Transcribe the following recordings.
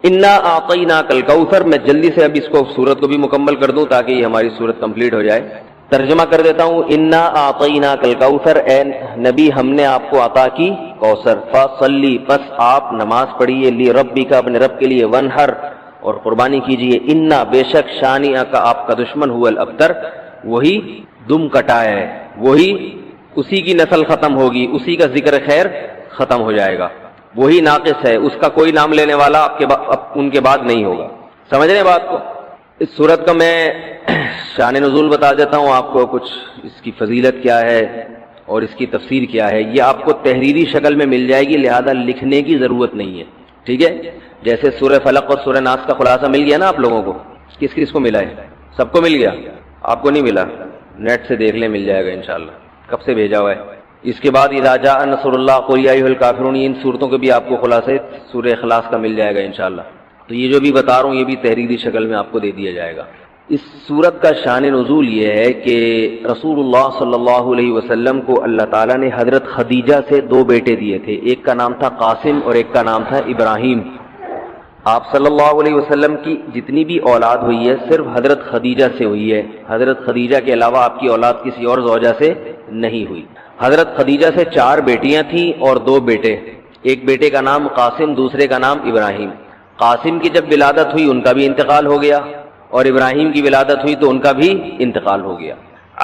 انا اعطیناک الکوثر. میں جلدی سے اب اس کو سورت کو بھی مکمل کر دوں تاکہ یہ ہماری سورت کمپلیٹ ہو جائے. ترجمہ کر دیتا ہوں. انا اعطیناک الکوثر، اے نبی ہم نے آپ کو عطا کی کوثر. فصلی، پس آپ نماز پڑھیے، لربک، اپنے رب کے لیے، ونحر، اور قربانی کیجیے. انا، بے شک، شانئ کا، آپ کا دشمن، هو الابتر، وہی دم کٹا ہے، وہی اسی کی نسل ختم ہوگی، اسی کا ذکر خیر ختم ہو جائے گا، وہی ناقص ہے، اس کا کوئی نام لینے والا ان کے بعد نہیں ہوگا. سمجھ رہے ہیں بات کو؟ اس سورت کا میں شان نزول بتا دیتا ہوں آپ کو، کچھ اس کی فضیلت کیا ہے اور اس کی تفسیر کیا ہے. یہ آپ کو تحریری شکل میں مل جائے گی، لہذا لکھنے کی ضرورت نہیں ہے. ٹھیک ہے؟ جیسے سورہ فلق اور سورہ ناس کا خلاصہ مل گیا نا آپ لوگوں کو. کس کس کو ملا ہے؟ سب کو مل گیا؟ آپ کو نہیں ملا؟ نیٹ سے دیکھ لیں، مل جائے گا انشاءاللہ. کب سے بھیجا ہوا ہے؟ اس کے بعد اذا جاء نصر اللہ قل یا ایھا الکافرون، ان صورتوں کے بھی آپ کو خلاصے سورہ اخلاص کا مل جائے گا انشاءاللہ. تو یہ جو بھی بتا رہا ہوں یہ بھی تحریری شکل میں آپ کو دے دیا جائے گا. اس سورت کا شان نزول یہ ہے کہ رسول اللہ صلی اللہ علیہ وسلم کو اللہ تعالیٰ نے حضرت خدیجہ سے 2 بیٹے دیے تھے. ایک کا نام تھا قاسم اور ایک کا نام تھا ابراہیم. آپ صلی اللہ علیہ وسلم کی جتنی بھی اولاد ہوئی ہے صرف حضرت خدیجہ سے ہوئی ہے. حضرت خدیجہ کے علاوہ آپ کی اولاد کسی اور زوجہ سے نہیں ہوئی. حضرت خدیجہ سے 4 بیٹیاں تھیں اور 2 بیٹے. ایک بیٹے کا نام قاسم، دوسرے کا نام ابراہیم. قاسم کی جب ولادت ہوئی ان کا بھی انتقال ہو گیا، اور ابراہیم کی ولادت ہوئی تو ان کا بھی انتقال ہو گیا.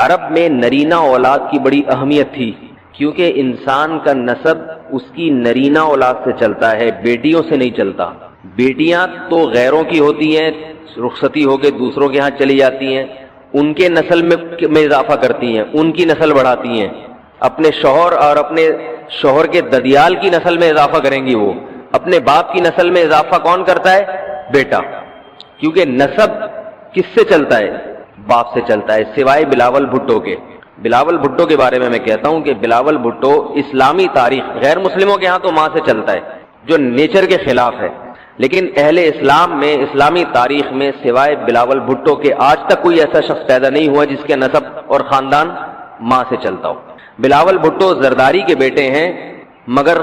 عرب میں نرینہ اولاد کی بڑی اہمیت تھی، کیونکہ انسان کا نسب اس کی نرینہ اولاد سے چلتا ہے، بیٹیوں سے نہیں چلتا. بیٹیاں تو غیروں کی ہوتی ہیں، رخصتی ہو کے دوسروں کے ہاں چلی جاتی ہیں، ان کے نسل میں اضافہ کرتی ہیں، ان کی نسل بڑھاتی ہیں. اپنے شوہر اور اپنے شوہر کے ددیال کی نسل میں اضافہ کریں گی. وہ اپنے باپ کی نسل میں اضافہ کون کرتا ہے؟ بیٹا. کیونکہ نسب کس سے چلتا ہے؟ باپ سے چلتا ہے، سوائے بلاول بھٹو کے. بلاول بھٹو کے بارے میں کہتا ہوں کہ بلاول بھٹو اسلامی تاریخ، غیر مسلموں کے ہاں تو ماں سے چلتا ہے جو نیچر کے خلاف ہے، لیکن اہل اسلام میں، اسلامی تاریخ میں سوائے بلاول بھٹو کے آج تک کوئی ایسا شخص پیدا نہیں ہوا جس کے نسب اور خاندان ماں سے چلتا ہو. بلاول بھٹو زرداری کے بیٹے ہیں، مگر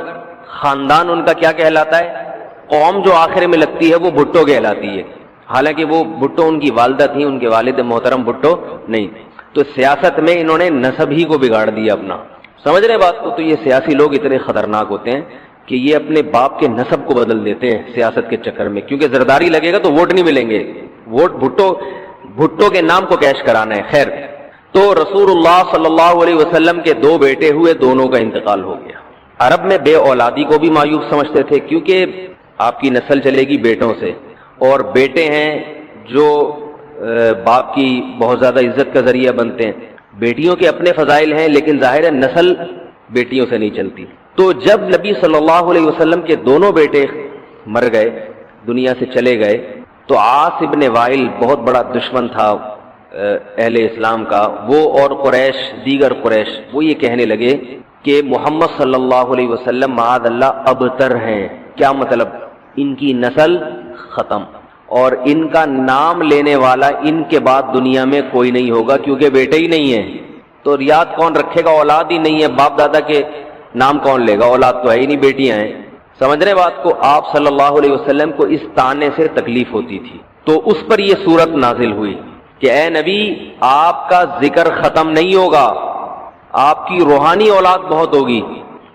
خاندان ان کا کیا کہلاتا ہے؟ قوم جو آخر میں لگتی ہے وہ بھٹو کہلاتی ہے. حالانکہ وہ بھٹو ان کی والدہ تھیں، ان کے والد محترم بھٹو نہیں. تو سیاست میں انہوں نے نسب ہی کو بگاڑ دیا اپنا. سمجھ رہے بات کو؟ تو یہ سیاسی لوگ اتنے خطرناک ہوتے ہیں کہ یہ اپنے باپ کے نسب کو بدل دیتے ہیں سیاست کے چکر میں، کیونکہ زرداری لگے گا تو ووٹ نہیں ملیں گے. ووٹ بھٹو کے نام کو کیش کرانا ہے. خیر، تو رسول اللہ صلی اللہ علیہ وسلم کے 2 بیٹے ہوئے، دونوں کا انتقال ہو گیا. عرب میں بے اولادی کو بھی مایوب سمجھتے تھے، کیونکہ آپ کی نسل چلے گی بیٹوں سے، اور بیٹے ہیں جو باپ کی بہت زیادہ عزت کا ذریعہ بنتے ہیں. بیٹیوں کے اپنے فضائل ہیں، لیکن ظاہر ہے نسل بیٹیوں سے نہیں چلتی. تو جب نبی صلی اللہ علیہ وسلم کے دونوں بیٹے مر گئے، دنیا سے چلے گئے، تو عاص ابن وائل بہت بڑا دشمن تھا اہل اسلام کا، وہ اور قریش، دیگر قریش، وہ یہ کہنے لگے کہ محمد صلی اللہ علیہ وسلم معاذ اللہ ابتر ہیں. کیا مطلب؟ ان کی نسل ختم، اور ان کا نام لینے والا ان کے بعد دنیا میں کوئی نہیں ہوگا، کیونکہ بیٹے ہی نہیں ہیں. تو ریاض کون رکھے گا؟ اولاد ہی نہیں ہے، باپ دادا کے نام کون لے گا؟ اولاد تو ہے ہی نہیں، بیٹیاں ہیں. سمجھ رہے بات کو؟ آپ صلی اللہ علیہ وسلم کو اس طعنے سے تکلیف ہوتی تھی، تو اس پر یہ صورت نازل ہوئی کہ اے نبی، آپ کا ذکر ختم نہیں ہوگا، آپ کی روحانی اولاد بہت ہوگی.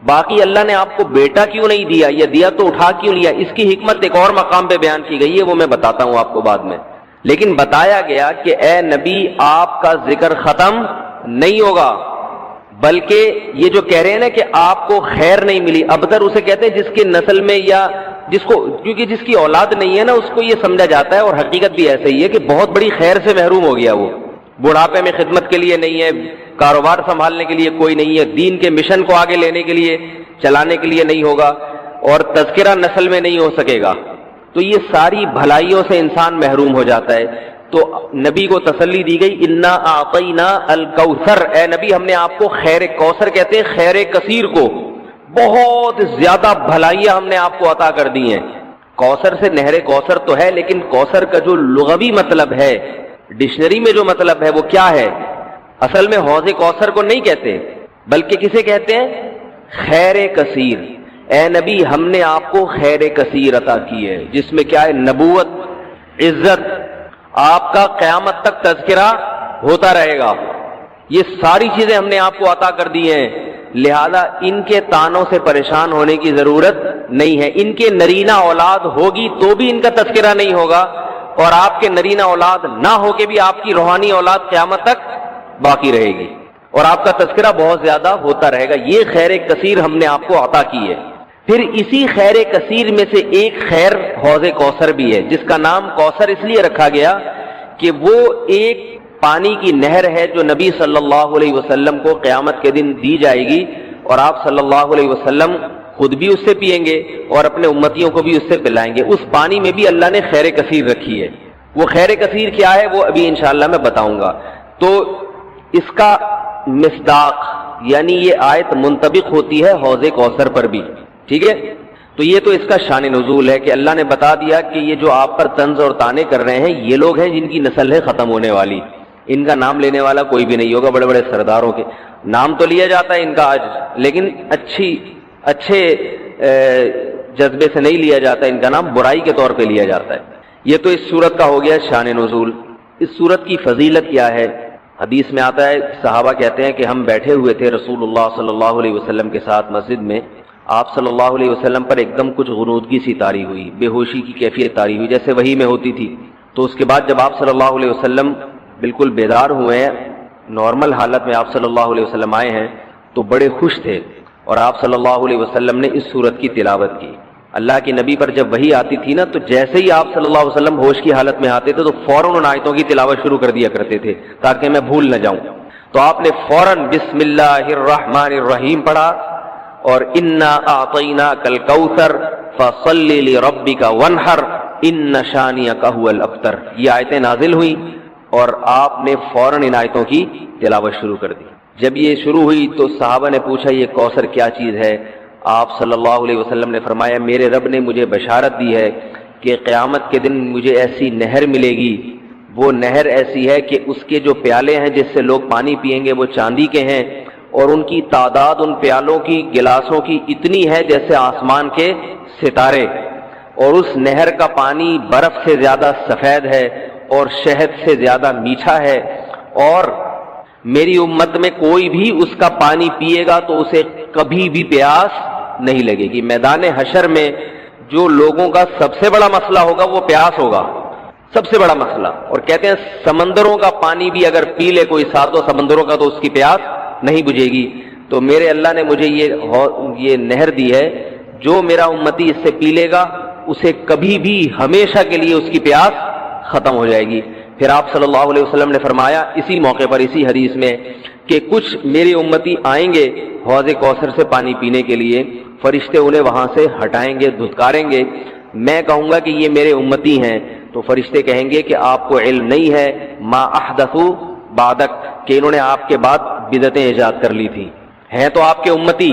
باقی اللہ نے آپ کو بیٹا کیوں نہیں دیا، یا دیا تو اٹھا کیوں لیا، اس کی حکمت ایک اور مقام پہ بیان کی گئی ہے، وہ میں بتاتا ہوں آپ کو بعد میں. لیکن بتایا گیا کہ اے نبی، آپ کا ذکر ختم نہیں ہوگا، بلکہ یہ جو کہہ رہے ہیں نا کہ آپ کو خیر نہیں ملی، ابتر اسے کہتے ہیں جس کے نسل میں، یا جس کو، کیونکہ جس کی اولاد نہیں ہے نا اس کو یہ سمجھا جاتا ہے، اور حقیقت بھی ایسے ہی ہے کہ بہت بڑی خیر سے محروم ہو گیا. وہ بڑھاپے میں خدمت کے لیے نہیں ہے، کاروبار سنبھالنے کے لیے کوئی نہیں ہے، دین کے مشن کو آگے لینے کے لیے، چلانے کے لیے نہیں ہوگا، اور تذکرہ نسل میں نہیں ہو سکے گا. تو یہ ساری بھلائیوں سے انسان محروم ہو جاتا ہے. تو نبی کو تسلی دی گئی، انا اعطینا الکوثر، اے نبی ہم نے آپ کو خیر کوثر کہتے ہیں خیر کثیر کو، بہت زیادہ بھلائیاں ہم نے آپ کو عطا کر دی ہیں. کوثر سے نہر کوثر تو ہے، لیکن کوثر کا جو لغوی مطلب ہے، ڈکشنری میں جو مطلب ہے وہ کیا ہے؟ اصل میں حوض کوثر کو نہیں کہتے، بلکہ کسے کہتے ہیں؟ خیر کثیر. اے نبی ہم نے آپ کو خیر کثیر عطا کی ہے، جس میں کیا ہے؟ نبوت، عزت، آپ کا قیامت تک تذکرہ ہوتا رہے گا، یہ ساری چیزیں ہم نے آپ کو عطا کر دی ہیں، لہذا ان کے تانوں سے پریشان ہونے کی ضرورت نہیں ہے۔ ان کے نرینہ اولاد ہوگی تو بھی ان کا تذکرہ نہیں ہوگا، اور آپ کے نرینہ اولاد نہ ہو کے بھی آپ کی روحانی اولاد قیامت تک باقی رہے گی اور آپ کا تذکرہ بہت زیادہ ہوتا رہے گا۔ یہ خیر کثیر ہم نے آپ کو عطا کی ہے۔ پھر اسی خیر کثیر میں سے ایک خیر حوض کوثر بھی ہے، جس کا نام کوثر اس لیے رکھا گیا کہ وہ ایک پانی کی نہر ہے جو نبی صلی اللہ علیہ وسلم کو قیامت کے دن دی جائے گی، اور آپ صلی اللہ علیہ وسلم خود بھی اس سے پئیں گے اور اپنے امتیوں کو بھی اس سے پلائیں گے۔ اس پانی میں بھی اللہ نے خیر کثیر رکھی ہے۔ وہ خیر کثیر کیا ہے وہ ابھی انشاءاللہ میں بتاؤں گا۔ تو اس کا مصداق یعنی یہ آیت منطبق ہوتی ہے حوض کوثر پر بھی، ٹھیک ہے؟ تو یہ تو اس کا شان نزول ہے کہ اللہ نے بتا دیا کہ یہ جو آپ پر طنز اور طعنے کر رہے ہیں یہ لوگ ہیں جن کی نسل ہے ختم ہونے والی، ان کا نام لینے والا کوئی بھی نہیں ہوگا۔ بڑے بڑے سرداروں کے نام تو لیا جاتا ہے ان کا آج، لیکن اچھے جذبے سے نہیں لیا جاتا، ان کا نام برائی کے طور پہ لیا جاتا ہے۔ یہ تو اس سورت کا ہو گیا شان نزول۔ اس سورت کی فضیلت کیا ہے؟ حدیث میں آتا ہے، صحابہ کہتے ہیں کہ ہم بیٹھے ہوئے تھے رسول اللہ صلی اللہ علیہ وسلم کے ساتھ مسجد میں، آپ صلی اللہ علیہ وسلم پر ایک دم کچھ غنودگی سی طاری ہوئی، بے ہوشی کی کیفیت طاری ہوئی جیسے وحی میں ہوتی تھی۔ تو اس کے بعد جب آپ صلی اللہ علیہ وسلم بالکل بیدار ہوئے ہیں، نارمل حالت میں آپ صلی اللہ علیہ وسلم آئے ہیں تو بڑے خوش تھے، اور آپ صلی اللہ علیہ وسلم نے اس سورت کی تلاوت کی۔ اللہ کے نبی پر جب وحی آتی تھی نا تو جیسے ہی آپ صلی اللہ علیہ وسلم ہوش کی حالت میں آتے تھے تو فوراً ان آیتوں کی تلاوت شروع کر دیا کرتے تھے تاکہ میں بھول نہ جاؤں۔ تو آپ نے فوراً بسم اللہ الرحمن الرحیم پڑھا اور انا اعطیناک الکوثر فصل لربک وانحر ان شانئک هو الابتر، یہ آیتیں نازل ہوئیں اور آپ نے فوراً ان آیتوں کی تلاوت شروع کر دی۔ جب یہ شروع ہوئی تو صحابہ نے پوچھا یہ کوثر کیا چیز ہے؟ آپ صلی اللہ علیہ وسلم نے فرمایا میرے رب نے مجھے بشارت دی ہے کہ قیامت کے دن مجھے ایسی نہر ملے گی، وہ نہر ایسی ہے کہ اس کے جو پیالے ہیں جس سے لوگ پانی پئیں گے وہ چاندی کے ہیں، اور ان کی تعداد ان پیالوں کی گلاسوں کی اتنی ہے جیسے آسمان کے ستارے، اور اس نہر کا پانی برف سے زیادہ سفید ہے اور شہد سے زیادہ میٹھا ہے، اور میری امت میں کوئی بھی اس کا پانی پیے گا تو اسے کبھی بھی پیاس نہیں لگے گی۔ میدان حشر میں جو لوگوں کا سب سے بڑا مسئلہ ہوگا وہ پیاس ہوگا، سب سے بڑا مسئلہ۔ اور کہتے ہیں سمندروں کا پانی بھی اگر پی لے کوئی ساتھ سمندروں کا تو اس کی پیاس نہیں بجھے گی۔ تو میرے اللہ نے مجھے یہ نہر دی ہے، جو میرا امتی اس سے پی لے گا اسے کبھی بھی ہمیشہ کے لیے اس کی پیاس ختم ہو جائے گی۔ پھر آپ صلی اللہ علیہ وسلم نے فرمایا اسی موقع پر اسی حدیث میں کہ کچھ میری امتی آئیں گے حوض کوثر سے پانی پینے کے لیے، فرشتے انہیں وہاں سے ہٹائیں گے، دھتکاریں گے، میں کہوں گا کہ یہ میرے امتی ہیں، تو فرشتے کہیں گے کہ آپ کو علم نہیں ہے ما احدثوا بعدک، کہ انہوں نے آپ کے بعد بدعتیں ایجاد کر لی تھی، ہیں تو آپ کے امتی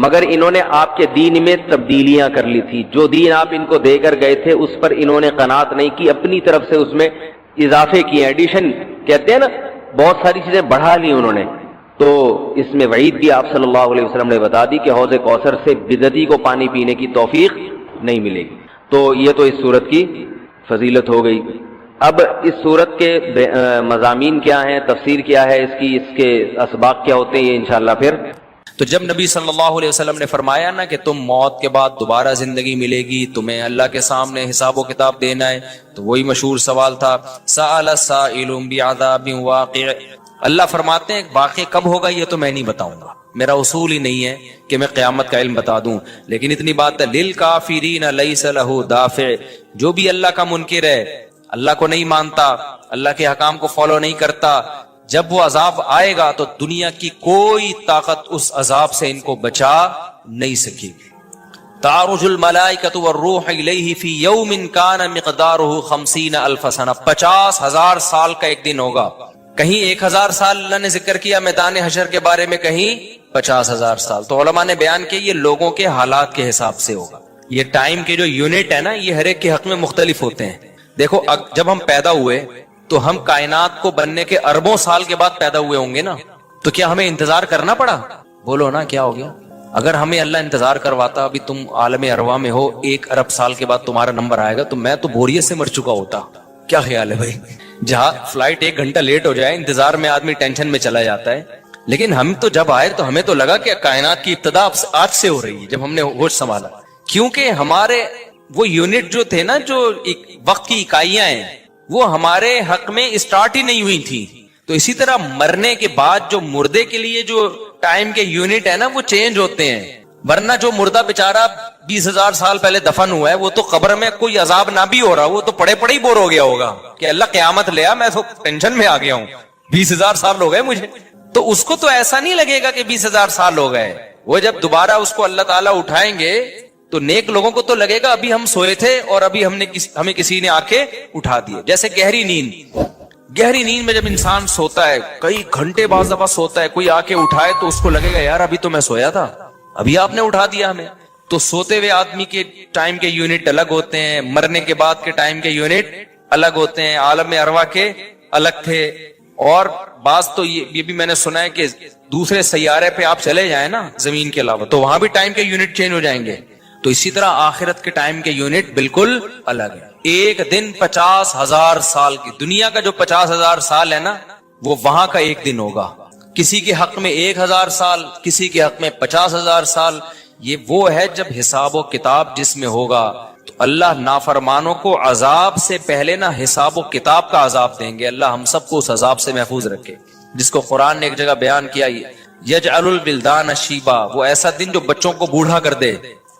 مگر انہوں نے آپ کے دین میں تبدیلیاں کر لی تھی، جو دین آپ ان کو دے کر گئے تھے اس پر انہوں نے قناعت نہیں کی، اپنی طرف سے اس میں اضافے کیے، ایڈیشن کہتے ہیں نا، بہت ساری چیزیں بڑھا لی انہوں نے۔ تو اس میں وعید بھی آپ صلی اللہ علیہ وسلم نے بتا دی کہ حوض کوثر سے بدعتی کو پانی پینے کی توفیق نہیں ملے گی۔ تو یہ تو اس صورت کی فضیلت ہو گئی۔ اب اس صورت کے مضامین کیا ہیں، تفسیر کیا ہے اس کی، اس کے اسباق کیا ہوتے ہیں، یہ انشاءاللہ پھر۔ تو جب نبی صلی اللہ علیہ وسلم نے فرمایا نا کہ تم موت کے بعد دوبارہ زندگی ملے گی، تمہیں اللہ کے سامنے حساب و کتاب دینا ہے، تو وہی مشہور سوال تھا سأل سائل بعذاب واقع۔ اللہ فرماتے ہیں واقع کب ہوگا یہ تو میں نہیں بتاؤں گا، میرا اصول ہی نہیں ہے کہ میں قیامت کا علم بتا دوں، لیکن اتنی بات ہے للکافرین لیس لہ دافع، جو بھی اللہ کا منکر ہے، اللہ کو نہیں مانتا، اللہ کے حکام کو فالو نہیں کرتا، جب وہ عذاب آئے گا تو دنیا کی کوئی طاقت اس عذاب سے ان کو بچا نہیں سکے گی۔ تعرج الملائکۃ والروح الیہ فی یوم کان مقدارہ 50,000 سنہ، 50,000 سال کا ایک دن ہوگا۔ کہیں 1,000 سال اللہ نے ذکر کیا میدان حشر کے بارے میں، کہیں 50,000 سال۔ تو علماء نے بیان کیا یہ لوگوں کے حالات کے حساب سے ہوگا، یہ ٹائم کے جو یونٹ ہے نا یہ ہر ایک کے حق میں مختلف ہوتے ہیں۔ دیکھو جب ہم پیدا ہوئے تو ہم کائنات کو بننے کے اربوں سال کے بعد پیدا ہوئے ہوں گے نا، تو کیا ہمیں انتظار کرنا پڑا؟ بولو نا کیا ہو گیا؟ اگر ہمیں اللہ انتظار کرواتا ابھی تم عالم ارواح میں ہو 1 ارب سال کے بعد تمہارا نمبر آئے گا تو میں تو بوریت سے مر چکا ہوتا. کیا خیال ہے بھائی؟ جہاں فلائٹ 1 گھنٹہ لیٹ ہو جائے انتظار میں آدمی ٹینشن میں چلا جاتا ہے. لیکن ہم تو جب آئے تو ہمیں تو لگا کہ کائنات کی ابتدا آج سے ہو رہی ہے جب ہم نے ہوش سنبھالا. کیونکہ ہمارے وہ یونٹ جو تھے نا، جو وقت کی اکائیاں ہیں، وہ ہمارے حق میں اسٹارٹ ہی نہیں ہوئی تھی. تو اسی طرح مرنے کے بعد جو مردے کے لیے جو ٹائم کے یونٹ ہے نا وہ چینج ہوتے ہیں. ورنہ جو مردہ بیچارہ 20,000 سال پہلے دفن ہوا ہے وہ تو قبر میں کوئی عذاب نہ بھی ہو رہا، وہ تو پڑے پڑے ہی بور ہو گیا ہوگا کہ اللہ قیامت لے آ، میں تو ٹینشن میں آ گیا ہوں، 20,000 سال ہو گئے مجھے. تو اس کو تو ایسا نہیں لگے گا کہ 20,000 سال ہو گئے. وہ جب دوبارہ اس کو اللہ تعالیٰ اٹھائیں گے تو نیک لوگوں کو تو لگے گا ابھی ہم سوئے تھے اور ابھی ہمیں کسی نے آ کے اٹھا دیا. جیسے گہری نیند میں جب انسان سوتا ہے کئی گھنٹے بعض دفعہ سوتا ہے، کوئی آ کے اٹھائے تو اس کو لگے گا یار ابھی تو میں سویا تھا، ابھی آپ نے اٹھا دیا ہمیں. تو سوتے ہوئے آدمی کے ٹائم کے یونٹ الگ ہوتے ہیں، مرنے کے بعد کے ٹائم کے یونٹ الگ ہوتے ہیں، عالم ارواح کے الگ تھے. اور بعض تو یہ بھی میں نے سنا ہے کہ دوسرے سیارے پہ آپ چلے جائیں نا زمین کے علاوہ تو وہاں بھی ٹائم کے یونٹ چینج ہو جائیں گے. تو اسی طرح آخرت کے ٹائم کے یونٹ بالکل الگ ہے. ایک دن 50,000 سال کی، دنیا کا جو 50,000 سال ہے نا وہ وہاں کا ایک دن ہوگا. کسی کے حق میں 1,000 سال، کسی کے حق میں 50,000 سال. یہ وہ ہے جب حساب و کتاب جس میں ہوگا. تو اللہ نافرمانوں کو عذاب سے پہلے نا حساب و کتاب کا عذاب دیں گے. اللہ ہم سب کو اس عذاب سے محفوظ رکھے، جس کو قرآن نے ایک جگہ بیان کیا، یجعل الولدان شیبا، وہ ایسا دن جو بچوں کو بوڑھا کر دے.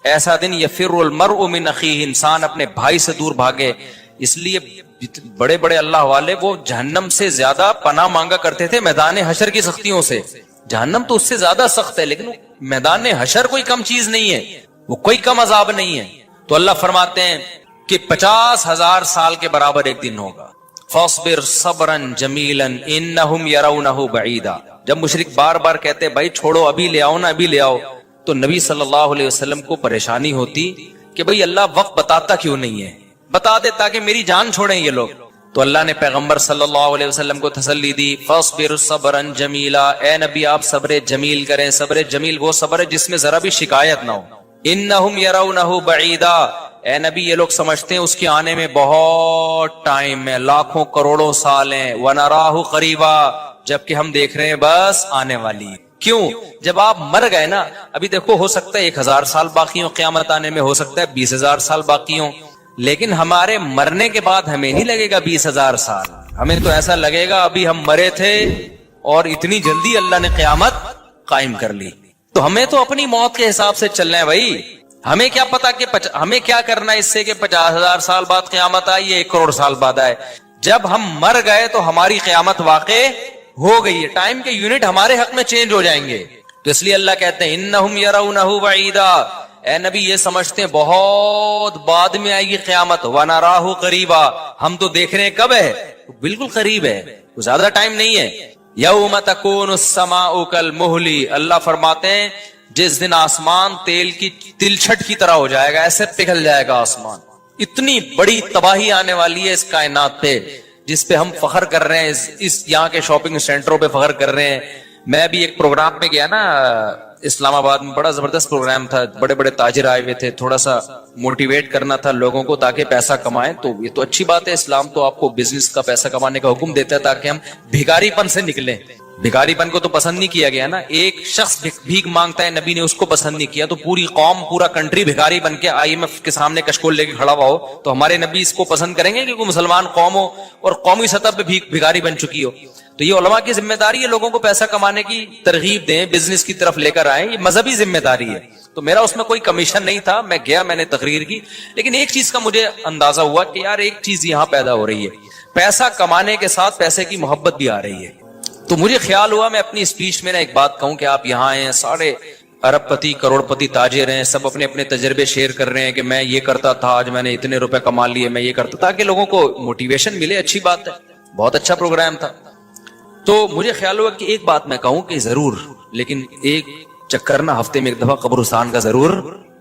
ایسا دن یفر المرء من اخیہ، انسان اپنے بھائی سے دور بھاگے. اس لیے بڑے بڑے اللہ والے وہ جہنم سے زیادہ پناہ مانگا کرتے تھے میدان حشر کی سختیوں سے. جہنم تو اس سے زیادہ سخت ہے لیکن میدان حشر کوئی کم چیز نہیں ہے، وہ کوئی کم عذاب نہیں ہے. تو اللہ فرماتے ہیں کہ 50,000 سال کے برابر ایک دن ہوگا. فاصبر صبرا جمیلا انہم یرونہ بعیدا. جب مشرک بار بار کہتے بھائی چھوڑو ابھی لے آؤ نا ابھی لے آؤ، تو نبی صلی اللہ علیہ وسلم کو پریشانی ہوتی کہ بھئی اللہ وقت بتاتا کیوں نہیں ہے، بتا دے تاکہ میری جان چھوڑیں یہ لوگ. تو اللہ نے پیغمبر صلی اللہ علیہ وسلم کو تسلی دی، فاصبر صبرا جمیلا، اے نبی آپ صبر جمیل کریں. صبر جمیل وہ صبر ہے جس میں ذرا بھی شکایت نہ ہو. انہم یرونہ بعیدا، اے نبی یہ لوگ سمجھتے ہیں اس کے آنے میں بہت ٹائم ہے، لاکھوں کروڑوں سال ہیں. ونراہ قریبا، جبکہ ہم دیکھ رہے ہیں بس آنے والی. کیوں؟ جب آپ مر گئے نا، ابھی دیکھو ہو سکتا ہے 1,000 سال باقی ہوں قیامت آنے میں، ہو سکتا ہے 20,000 سال باقی ہوں، لیکن ہمارے مرنے کے بعد ہمیں نہیں لگے گا 20,000 سال. ہمیں تو ایسا لگے گا ابھی ہم مرے تھے اور اتنی جلدی اللہ نے قیامت قائم کر لی. تو ہمیں تو اپنی موت کے حساب سے چلنا ہے بھائی. ہمیں کیا پتا کہ ہمیں کیا کرنا ہے اس سے کہ 50,000 سال بعد قیامت آئی یا 1 کروڑ سال بعد آئے. جب ہم مر گئے تو ہماری قیامت واقع ہو گئی ہے، ٹائم کے یونٹ ہمارے حق میں چینج ہو جائیں گے. تو اس لیے اللہ کہتے ہیں انہم یرونہ بعیدا، اے نبی یہ سمجھتے ہیں بہت بعد میں آئے گی قیامت. ونراہ قریبا، ہم تو دیکھ رہے ہیں کب ہے، بالکل قریب ہے، زیادہ ٹائم نہیں ہے. یوم تکون السماء کالمہل، اللہ فرماتے ہیں جس دن آسمان تیل کی تلچھٹ کی طرح ہو جائے گا، ایسے پگھل جائے گا آسمان. اتنی بڑی تباہی آنے والی ہے اس کائنات پہ جس پہ ہم فخر کر رہے ہیں، اس یہاں کے شاپنگ سینٹروں پہ فخر کر رہے ہیں. میں بھی ایک پروگرام میں گیا نا اسلام آباد میں، بڑا زبردست پروگرام تھا، بڑے بڑے تاجر آئے ہوئے تھے، تھوڑا سا موٹیویٹ کرنا تھا لوگوں کو تاکہ پیسہ کمائیں. تو یہ تو اچھی بات ہے، اسلام تو آپ کو بزنس کا پیسہ کمانے کا حکم دیتا ہے تاکہ ہم بھکاری پن سے نکلیں. بھکاری پن کو تو پسند نہیں کیا گیا نا، ایک شخص بھیک مانگتا ہے نبی نے اس کو پسند نہیں کیا، تو پوری قوم پورا کنٹری بھکاری بن کے IMF کے سامنے کشکول لے کے کھڑا ہوا ہو تو ہمارے نبی اس کو پسند کریں گے کہ کوئی مسلمان قوم ہو اور قومی سطح پہ بھکاری بن چکی ہو. تو یہ علماء کی ذمہ داری ہے لوگوں کو پیسہ کمانے کی ترغیب دیں، بزنس کی طرف لے کر آئیں، یہ مذہبی ذمہ داری ہے. تو میرا اس میں کوئی کمیشن نہیں تھا، میں گیا میں نے تقریر کی، لیکن ایک چیز کا مجھے اندازہ ہوا کہ یار ایک چیز یہاں پیدا ہو رہی ہے، پیسہ کمانے کے ساتھ پیسے کی محبت بھی آ رہی ہے. تو مجھے خیال ہوا میں اپنی اسپیچ میں ایک بات کہوں کہ آپ یہاں ہیں، سارے ارب پتی کروڑ پتی تاجر ہیں، سب اپنے اپنے تجربے شیئر کر رہے ہیں کہ میں یہ کرتا تھا آج میں نے اتنے روپے کما لیے، میں یہ کرتا، تاکہ لوگوں کو موٹیویشن ملے. اچھی بات ہے، بہت اچھا پروگرام تھا. تو مجھے خیال ہوا کہ ایک بات میں کہوں کہ ضرور، لیکن ایک چکر نہ ہفتے میں ایک دفعہ قبرستان کا ضرور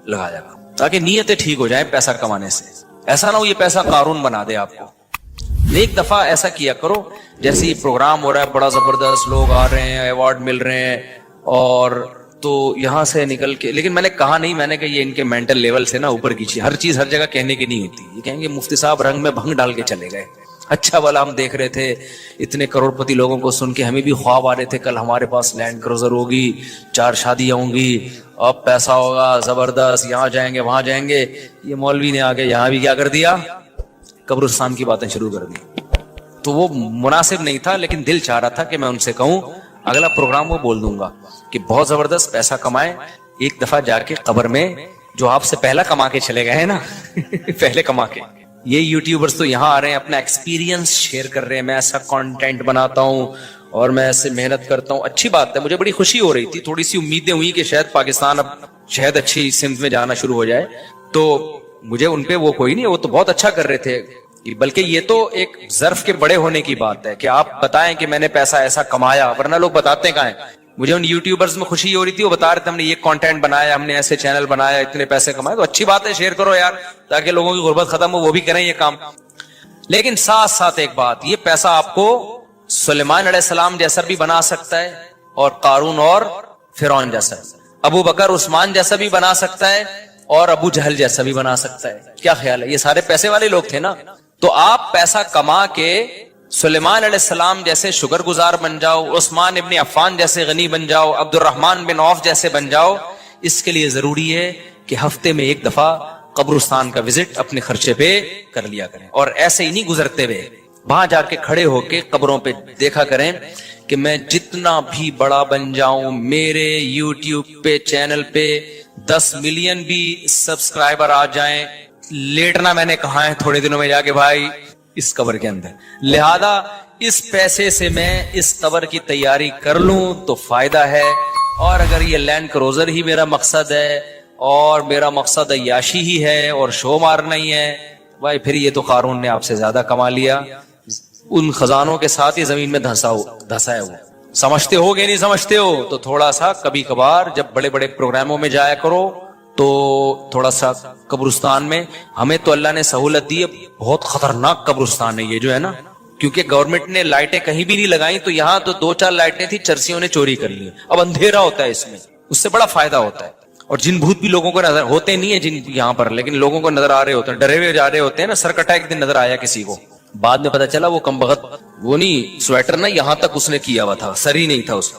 لگایا گا تاکہ نیتیں ٹھیک ہو جائیں پیسہ کمانے سے. ایسا نہ ہو یہ پیسہ قارون بنا دے آپ کو. ایک دفعہ ایسا کیا کرو، جیسے یہ پروگرام ہو رہا ہے بڑا زبردست، لوگ آ رہے ہیں، ایوارڈ مل رہے ہیں اور تو یہاں سے نکل کے, لیکن میں نے کہا نہیں, میں نے کہا یہ ان کے مینٹل لیول سے نا اوپر کیجیے, ہر چیز ہر جگہ کہنے کی نہیں ہوتی. یہ کہیں گے مفتی صاحب رنگ میں بھنگ ڈال کے چلے گئے. اچھا والا ہم دیکھ رہے تھے اتنے کروڑ پتی لوگوں کو سن کے ہمیں بھی خواب آ رہے تھے کل ہمارے پاس لینڈ کروزر ہوگی, 4 شادیاں ہوں گی, اب پیسہ ہوگا زبردست, یہاں جائیں گے وہاں جائیں گے. یہ مولوی نے آگے یہاں بھی کیا کر دیا, قبرستان کی باتیں شروع کر دی. تو وہ مناسب نہیں تھا, لیکن دل چاہ رہا تھا کہ میں ان سے کہوں اگلا پروگرام وہ بول دوں گا کہ بہت زبردست پیسہ کمائیں, ایک دفعہ جا کے قبر میں جو آپ سے پہلا کما کے چلے گئے ہیں نا پہلے کما کے. یہ یوٹیوبرز تو یہاں آ رہے ہیں اپنا ایکسپیرینس شیئر کر رہے ہیں, میں ایسا کانٹینٹ بناتا ہوں اور میں ایسے محنت کرتا ہوں. اچھی بات ہے, مجھے بڑی خوشی ہو رہی تھی, تھوڑی سی امیدیں ہوئی کہ شاید پاکستان اب شاید اچھی سمت میں جانا شروع ہو جائے. تو مجھے ان پہ وہ کوئی نہیں, وہ تو بہت اچھا کر رہے تھے, بلکہ یہ تو ایک ظرف کے بڑے ہونے کی بات ہے کہ آپ بتائیں کہ میں نے پیسہ ایسا کمایا, ورنہ لوگ بتاتے کہاں ہیں. مجھے ان یوٹیوبرز میں خوشی ہو رہی تھی, وہ بتا رہے تھے ہم نے یہ کانٹینٹ بنایا, ہم نے ایسے چینل بنایا, اتنے پیسے کمائے. تو اچھی بات ہے, شیئر کرو یار تاکہ لوگوں کی غربت ختم ہو, وہ بھی کریں یہ کام. لیکن ساتھ ساتھ ایک بات, یہ پیسہ آپ کو سلیمان علیہ السلام جیسا بھی بنا سکتا ہے, اور قارون اور فرعون جیسا, ابو بکر عثمان جیسا بھی بنا سکتا ہے, اور ابو جہل جیسا بھی بنا سکتا ہے. کیا خیال ہے, یہ سارے پیسے والے لوگ تھے نا. تو آپ پیسہ کما کے سلیمان علیہ السلام جیسے شکر گزار بن جاؤ, عثمان ابن عفان جیسے غنی بن جاؤ, عبد الرحمن بن عوف جیسے بن جاؤ. اس کے لیے ضروری ہے کہ ہفتے میں ایک دفعہ قبرستان کا وزٹ اپنے خرچے پہ کر لیا کریں, اور ایسے ہی نہیں گزرتے ہوئے وہاں جا کے کھڑے ہو کے قبروں پہ دیکھا کریں کہ میں جتنا بھی بڑا بن جاؤں, میرے یوٹیوب پہ چینل پہ 10 ملین بھی سبسکرائبر آ جائیں, لیٹنا میں نے کہا ہے تھوڑے دنوں میں جا کے بھائی اس قبر کے اندر. لہذا اس پیسے سے میں اس قبر کی تیاری کر لوں تو فائدہ ہے. اور اگر یہ لینڈ کروزر ہی میرا مقصد ہے اور میرا مقصد عیاشی ہی ہے اور شو مارنا ہی ہے, بھائی پھر یہ تو قارون نے آپ سے زیادہ کما لیا, ان خزانوں کے ساتھ یہ زمین میں دھسا ہے. وہ سمجھتے ہو کہ نہیں سمجھتے ہو, تو تھوڑا سا کبھی کبھار جب بڑے بڑے پروگراموں میں جایا کرو تو تھوڑا سا قبرستان میں. ہمیں تو اللہ نے سہولت دی ہے, بہت خطرناک قبرستان ہے یہ جو ہے نا, کیونکہ گورنمنٹ نے لائٹیں کہیں بھی نہیں لگائیں, تو یہاں تو 2-4 لائٹیں تھی, چرسیوں نے چوری کر لی. اب اندھیرا ہوتا ہے اس میں, اس سے بڑا فائدہ ہوتا ہے. اور جن بھوت بھی لوگوں کو نظر ہوتے نہیں ہیں جن یہاں پر, لیکن لوگوں کو نظر آ رہے ہوتے ہیں, ڈرے ہوئے جا رہے ہوتے ہیں نا. سرکٹا ایک دن نظر آیا کسی کو, بعد میں پتا چلا وہ کمبخت وہ نہیں سویٹر نا یہاں تک اس نے کیا ہوا تھا, سر ہی نہیں تھا اس,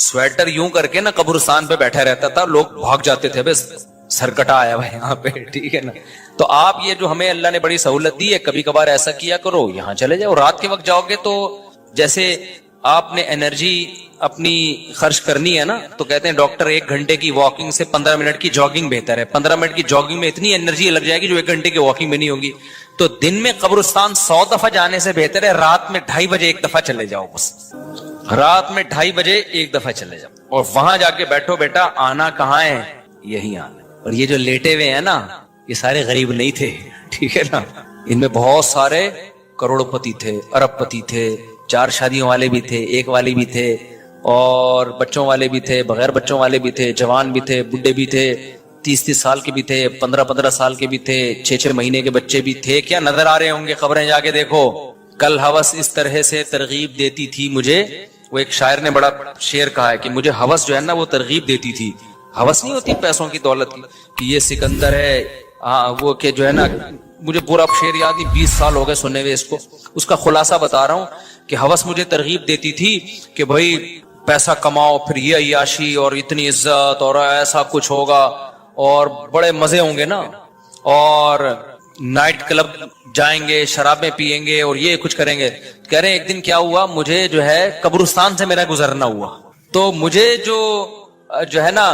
سویٹر یوں کر کے نا قبرستان پہ بیٹھا رہتا تھا, لوگ بھاگ جاتے تھے بس سرکٹا آیا ہوا یہاں پہ, ٹھیک ہے نا. تو آپ یہ جو ہمیں اللہ نے بڑی سہولت دی ہے, کبھی کبھار ایسا کیا کرو, یہاں چلے جاؤ. رات کے وقت جاؤ گے تو جیسے آپ نے انرجی اپنی خرچ کرنی ہے نا, تو کہتے ہیں ڈاکٹر 1 گھنٹے کی واکنگ سے 15 منٹ کی جاگنگ بہتر ہے. 15 منٹ کی جاگنگ میں اتنی انرجی لگ جائے گی جو 1 گھنٹے کی واکنگ میں نہیں ہوگی. تو دن میں قبرستان 100 دفعہ جانے سے بہتر ہے رات میں 2:30 بجے 1 دفعہ چلے جاؤ. بس رات میں 2:30 بجے 1 دفعہ چلے جاؤ, اور وہاں جا کے بیٹھو. بیٹا آنا کہاں ہے, یہی آنا. اور یہ جو لیٹے ہوئے ہیں نا, یہ سارے غریب نہیں تھے, ٹھیک ہے نا. ان میں بہت سارے کروڑ پتی تھے, ارب پتی تھے, 4 شادیوں والے بھی تھے, 1 والی بھی تھے, اور بچوں والے بھی تھے, بغیر بچوں والے بھی تھے, جوان بھی تھے, بڈھے بھی تھے, 30 سال کے بھی تھے, 15 سال کے بھی تھے, 6 مہینے کے بچے بھی تھے. کیا نظر آ رہے ہوں گے قبریں, جا کے دیکھو. کل ہوس اس طرح سے ترغیب دیتی تھی مجھے, وہ ایک شاعر نے بڑا شعر کہا ہے کہ مجھے ہوس جو ہے نا وہ ترغیب دیتی تھی. ہوس نہیں ہوتی پیسوں کی دولت کی کہ یہ سکندر ہے, وہ کہ جو ہے نا, مجھے پورا شعر یاد نہیں, 20 سال ہو گئے سننے ہوئے اس کو. اس کا خلاصہ بتا رہا ہوں کہ ہوس مجھے ترغیب دیتی تھی کہ بھائی پیسہ کماؤ, پھر یہ عیاشی اور اتنی عزت اور ایسا کچھ ہوگا اور بڑے مزے ہوں گے نا, اور نائٹ کلب جائیں گے, شرابیں پیئیں گے اور یہ کچھ کریں گے. کہہ رہے ایک دن کیا ہوا, مجھے جو ہے قبرستان سے میرا گزرنا ہوا, تو مجھے جو ہے نا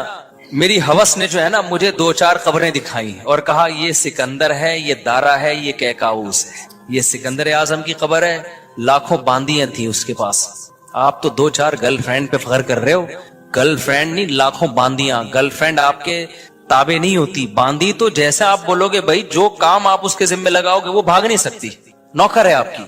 میری ہوس نے جو ہے نا مجھے 2-4 قبریں دکھائیں اور کہا یہ سکندر ہے, یہ دارا ہے, یہ کیکاؤس ہے, یہ سکندر اعظم کی قبر ہے. لاکھوں باندیاں تھیں اس کے پاس. آپ تو 2-4 گرل فرینڈ پہ فخر کر رہے ہو, گرل فرینڈ نہیں, لاکھوں باندیاں. گرل فرینڈ آپ کے تابع نہیں ہوتی, باندی تو جیسا آپ بولو گے بھائی, جو کام آپ اس کے ذمہ لگاؤ گے وہ بھاگ نہیں سکتی, نوکر ہے آپ کی.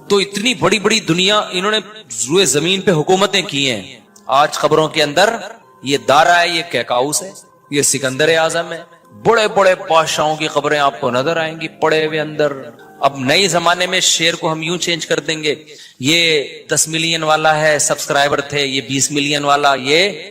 تو اتنی بڑی بڑی دنیا انہوں نے روئے زمین پہ حکومتیں کی ہیں. آج قبروں کے اندر یہ دارا ہے, یہ کیکاؤس ہے, یہ سکندر اعظم ہے. بڑے بڑے بادشاہوں کی قبریں آپ کو نظر آئیں گی پڑے ہوئے اندر. اب نئے زمانے میں شعر کو ہم یوں چینج کر دیں گے, یہ 10 ملین والا ہے سبسکرائبر تھے, یہ 20 ملین والا, یہ